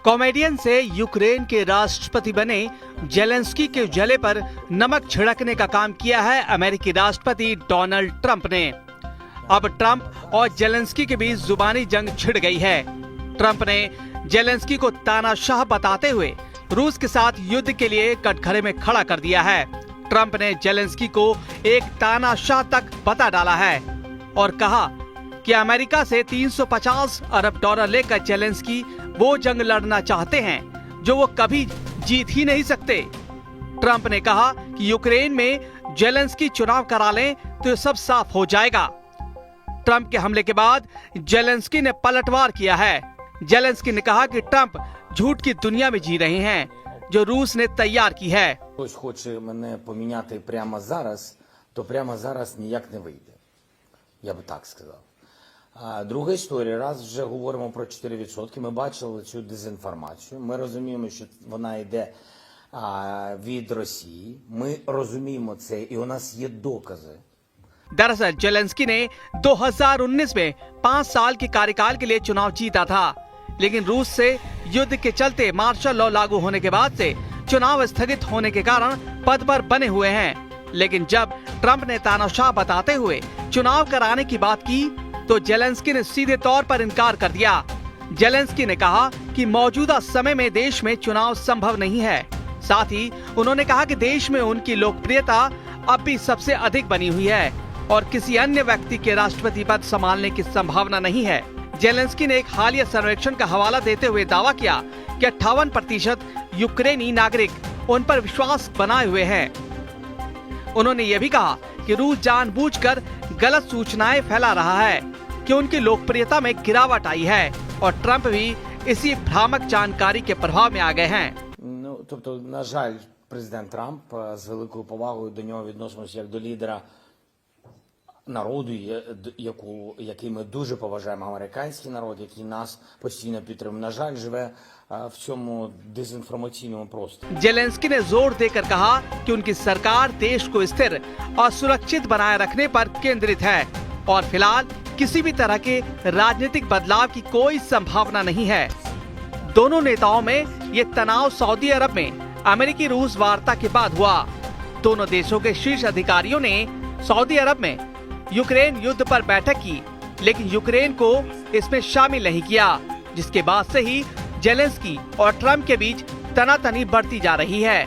Comedian से Ukraine के राष्ट्रपति बने जेलेंस्की के जले पर नमक छिड़कने का काम किया है अमेरिकी राष्ट्रपति डोनाल्ड ट्रंप ने। अब ट्रंप और जेलेंस्की के बीच जुबानी जंग छिड़ गई है। ट्रंप ने जेलेंस्की को तानाशाह बताते हुए रूस के साथ युद्ध के लिए कटघरे में खड़ा कर दिया है। ट्रंप ने जेलेंस्की को एक तानाशाह तक बता डाला है और कहा कि अमेरिका से 350 अरब डॉलर लेकर जेलेंस्की वो जंग लड़ना चाहते हैं जो वो कभी जीत ही नहीं सकते। ट्रंप ने कहा कि यूक्रेन में जेलेंस्की चुनाव करा लें तो ये सब साफ हो जाएगा। ट्रंप के हमले के बाद जेलेंस्की ने पलटवार किया है। जेलेंस्की ने कहा कि ट्रंप झूठ की दुनिया में जी रहे हैं जो रूस ने तैयार की है। Хтось хоче мене поміняти прямо зараз, то прямо зараз ніяк не вийде. Я би так сказав. Друга історія, раз вже говоримо про 4%, ми бачили цю дезінформацію, ми розуміємо, що вона йде від Росії, ми розуміємо це і у нас є докази. दरअसल जेलेंस्की ने 2019 में 5 साल के कार्यकाल के लिए चुनाव जीता था, लेकिन रूस से युद्ध के चलते मार्शल लॉ लागू होने के बाद से चुनाव स्थगित होने के कारण पद पर बने हुए हैं। लेकिन जब ट्रंप ने तानाशाह बताते हुए चुनाव कराने की बात की तो जेलेंस्की ने सीधे तौर पर इनकार कर दिया। जेलेंस्की ने कहा कि मौजूदा समय में देश में चुनाव संभव नहीं है। साथ ही उन्होंने कहा कि देश में उनकी लोकप्रियता अब भी सबसे अधिक बनी हुई है और किसी अन्य व्यक्ति के राष्ट्रपति पद संभालने की संभावना नहीं है। जेलेंस्की ने एक हालिया सर्वेक्षण का हवाला देते हुए दावा किया कि 58% यूक्रेनी नागरिक उन पर विश्वास बनाए हुए हैं। उन्होंने ये भी कहा कि रूस जानबूझकर गलत सूचनाएं फैला रहा है कि उनकी लोकप्रियता में गिरावट आई है और ट्रंप भी इसी भ्रामक जानकारी के प्रभाव में आ गए हैं। Тобто, на жаль, президент Трамп з великою повагою до нього відносимося як до лідера народу, який ми дуже поважаємо, американський народ, який нас постійно підтримує, на жаль, живе в цьому дезінформаційному просторі. जेलेंस्की ने जोर देकर कहा कि उनकी सरकार देश को स्थिर और सुरक्षित बनाए रखने पर केंद्रित है और फिलहाल किसी भी तरह के राजनीतिक बदलाव की कोई संभावना नहीं है। दोनों नेताओं में ये तनाव सऊदी अरब में अमेरिकी रूस वार्ता के बाद हुआ। दोनों देशों के शीर्ष अधिकारियों ने सऊदी अरब में यूक्रेन युद्ध पर बैठक की, लेकिन यूक्रेन को इसमें शामिल नहीं किया, जिसके बाद से ही जेलेंस्की और ट्रंप के बीच तनातनी बढ़ती जा रही है।